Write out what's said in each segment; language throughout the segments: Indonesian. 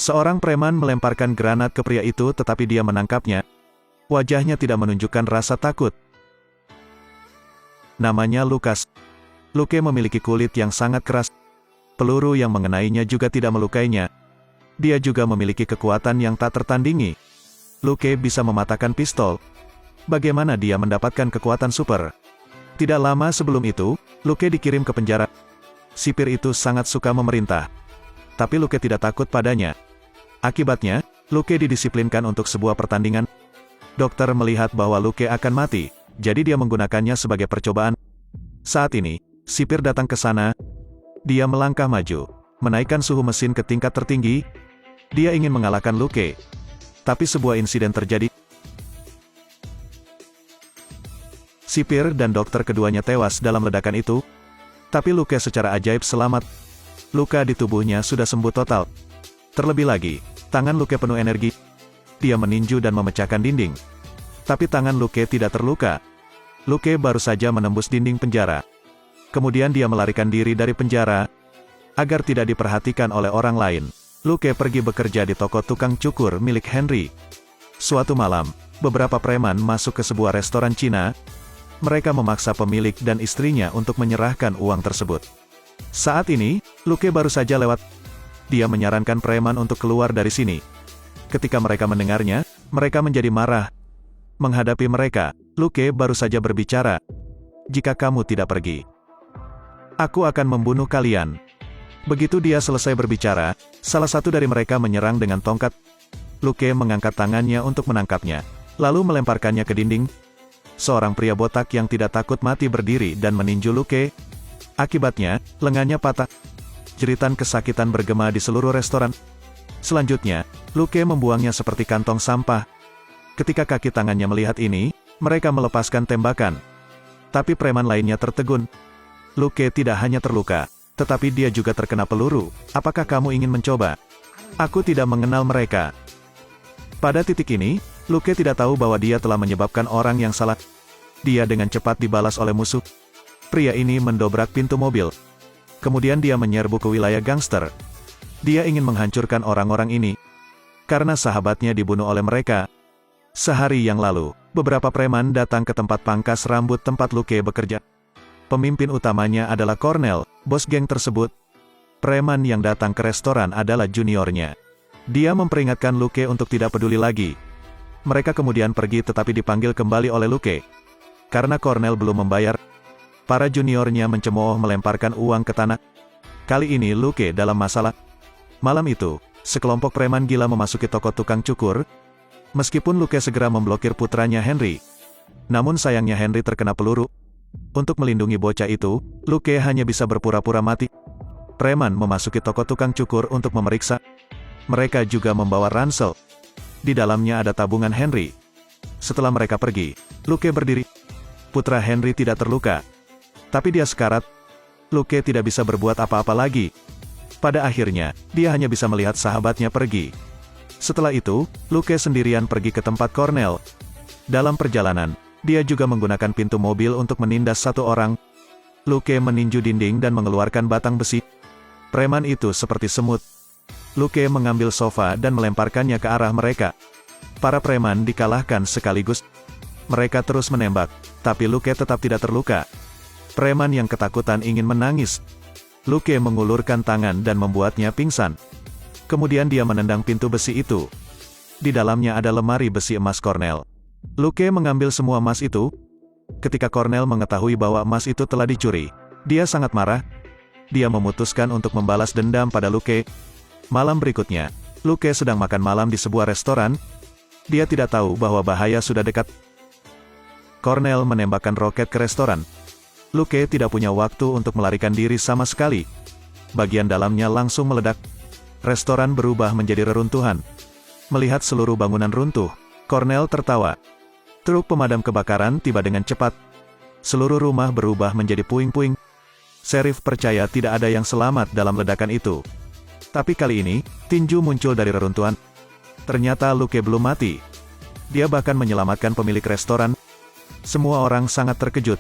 Seorang preman melemparkan granat ke pria itu tetapi dia menangkapnya. Wajahnya tidak menunjukkan rasa takut. Namanya Lucas. Luke memiliki kulit yang sangat keras. Peluru yang mengenainya juga tidak melukainya. Dia juga memiliki kekuatan yang tak tertandingi. Luke bisa mematahkan pistol. Bagaimana dia mendapatkan kekuatan super? Tidak lama sebelum itu, Luke dikirim ke penjara. Sipir itu sangat suka memerintah. Tapi Luke tidak takut padanya. Akibatnya, Luke didisiplinkan untuk sebuah pertandingan. Dokter melihat bahwa Luke akan mati, jadi dia menggunakannya sebagai percobaan. Saat ini, sipir datang ke sana. Dia melangkah maju, menaikkan suhu mesin ke tingkat tertinggi. Dia ingin mengalahkan Luke. Tapi sebuah insiden terjadi. Sipir dan dokter keduanya tewas dalam ledakan itu. Tapi Luke secara ajaib selamat. Luka di tubuhnya sudah sembuh total. Terlebih lagi, tangan Luke penuh energi. Dia meninju dan memecahkan dinding. Tapi tangan Luke tidak terluka. Luke baru saja menembus dinding penjara. Kemudian dia melarikan diri dari penjara. Agar tidak diperhatikan oleh orang lain, Luke pergi bekerja di toko tukang cukur milik Henry. Suatu malam, beberapa preman masuk ke sebuah restoran Cina. Mereka memaksa pemilik dan istrinya untuk menyerahkan uang tersebut. Saat ini, Luke baru saja lewat. Dia menyarankan preman untuk keluar dari sini. Ketika mereka mendengarnya, mereka menjadi marah. Menghadapi mereka, Luke baru saja berbicara. Jika kamu tidak pergi, aku akan membunuh kalian. Begitu dia selesai berbicara, salah satu dari mereka menyerang dengan tongkat. Luke mengangkat tangannya untuk menangkapnya, lalu melemparkannya ke dinding. Seorang pria botak yang tidak takut mati berdiri dan meninju Luke. Akibatnya, lengannya patah. Jeritan kesakitan bergema di seluruh restoran. Selanjutnya, Luke membuangnya seperti kantong sampah. Ketika kaki tangannya melihat ini, mereka melepaskan tembakan. Tapi preman lainnya tertegun. Luke tidak hanya terluka, tetapi dia juga terkena peluru. Apakah kamu ingin mencoba? Aku tidak mengenal mereka. Pada titik ini, Luke tidak tahu bahwa dia telah menyebabkan orang yang salah. Dia dengan cepat dibalas oleh musuh. Pria ini mendobrak pintu mobil. Kemudian dia menyerbu ke wilayah gangster. Dia ingin menghancurkan orang-orang ini. Karena sahabatnya dibunuh oleh mereka. Sehari yang lalu, beberapa preman datang ke tempat pangkas rambut tempat Luke bekerja. Pemimpin utamanya adalah Cornell, bos geng tersebut. Preman yang datang ke restoran adalah juniornya. Dia memperingatkan Luke untuk tidak peduli lagi. Mereka kemudian pergi tetapi dipanggil kembali oleh Luke. Karena Cornell belum membayar, para juniornya mencemooh melemparkan uang ke tanah. Kali ini Luke dalam masalah. Malam itu, sekelompok preman gila memasuki toko tukang cukur. Meskipun Luke segera memblokir putranya Henry. Namun sayangnya Henry terkena peluru. Untuk melindungi bocah itu, Luke hanya bisa berpura-pura mati. Preman memasuki toko tukang cukur untuk memeriksa. Mereka juga membawa ransel. Di dalamnya ada tabungan Henry. Setelah mereka pergi, Luke berdiri. Putra Henry tidak terluka. Tapi dia sekarat. Luke tidak bisa berbuat apa-apa lagi. Pada akhirnya, dia hanya bisa melihat sahabatnya pergi. Setelah itu, Luke sendirian pergi ke tempat Cornell. Dalam perjalanan, dia juga menggunakan pintu mobil untuk menindas satu orang. Luke meninju dinding dan mengeluarkan batang besi. Preman itu seperti semut. Luke mengambil sofa dan melemparkannya ke arah mereka. Para preman dikalahkan sekaligus. Mereka terus menembak, tapi Luke tetap tidak terluka. Preman yang ketakutan ingin menangis. Luke mengulurkan tangan dan membuatnya pingsan. Kemudian dia menendang pintu besi itu. Di dalamnya ada lemari besi emas Cornell. Luke mengambil semua emas itu. Ketika Cornell mengetahui bahwa emas itu telah dicuri, dia sangat marah. Dia memutuskan untuk membalas dendam pada Luke. Malam berikutnya, Luke sedang makan malam di sebuah restoran. Dia tidak tahu bahwa bahaya sudah dekat. Cornell menembakkan roket ke restoran. Luke tidak punya waktu untuk melarikan diri sama sekali. Bagian dalamnya langsung meledak. Restoran berubah menjadi reruntuhan. Melihat seluruh bangunan runtuh, Cornell tertawa. Truk pemadam kebakaran tiba dengan cepat. Seluruh rumah berubah menjadi puing-puing. Sheriff percaya tidak ada yang selamat dalam ledakan itu. Tapi kali ini, tinju muncul dari reruntuhan. Ternyata Luke belum mati. Dia bahkan menyelamatkan pemilik restoran. Semua orang sangat terkejut.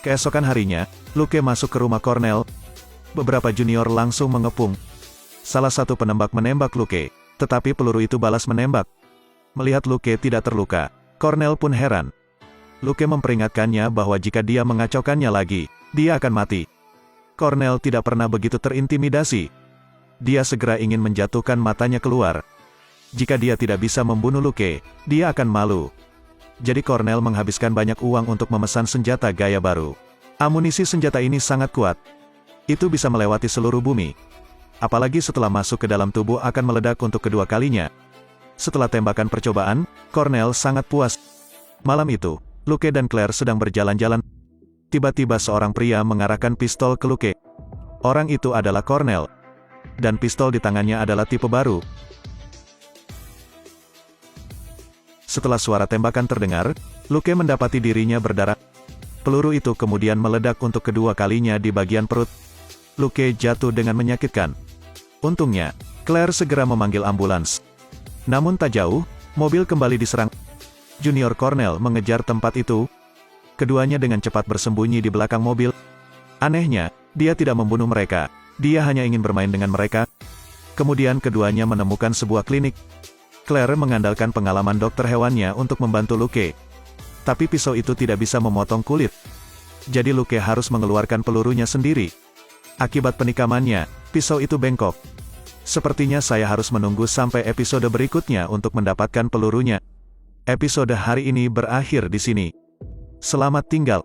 Keesokan harinya, Luke masuk ke rumah Cornell. Beberapa junior langsung mengepung. Salah satu penembak menembak Luke, Tetapi peluru itu balas menembak. Melihat Luke tidak terluka, Cornell pun heran. Luke memperingatkannya bahwa jika dia mengacaukannya lagi, dia akan mati. Cornell tidak pernah begitu terintimidasi. Dia segera ingin menjatuhkan matanya keluar. Jika dia tidak bisa membunuh Luke, dia akan malu. Jadi Cornell menghabiskan banyak uang untuk memesan senjata gaya baru. Amunisi senjata ini sangat kuat. Itu bisa melewati seluruh bumi. Apalagi setelah masuk ke dalam tubuh akan meledak untuk kedua kalinya. Setelah tembakan percobaan, Cornell sangat puas. Malam itu, Luke dan Claire sedang berjalan-jalan. Tiba-tiba seorang pria mengarahkan pistol ke Luke. Orang itu adalah Cornell. Dan pistol di tangannya adalah tipe baru. Setelah suara tembakan terdengar, Luke mendapati dirinya berdarah. Peluru itu kemudian meledak untuk kedua kalinya di bagian perut. Luke jatuh dengan menyakitkan. Untungnya, Claire segera memanggil ambulans. Namun tak jauh, mobil kembali diserang. Junior Cornell mengejar tempat itu. Keduanya dengan cepat bersembunyi di belakang mobil. Anehnya, dia tidak membunuh mereka. Dia hanya ingin bermain dengan mereka. Kemudian keduanya menemukan sebuah klinik. Claire mengandalkan pengalaman dokter hewannya untuk membantu Luke. Tapi pisau itu tidak bisa memotong kulit. Jadi Luke harus mengeluarkan pelurunya sendiri. Akibat penikamannya, pisau itu bengkok. Sepertinya saya harus menunggu sampai episode berikutnya untuk mendapatkan pelurunya. Episode hari ini berakhir di sini. Selamat tinggal.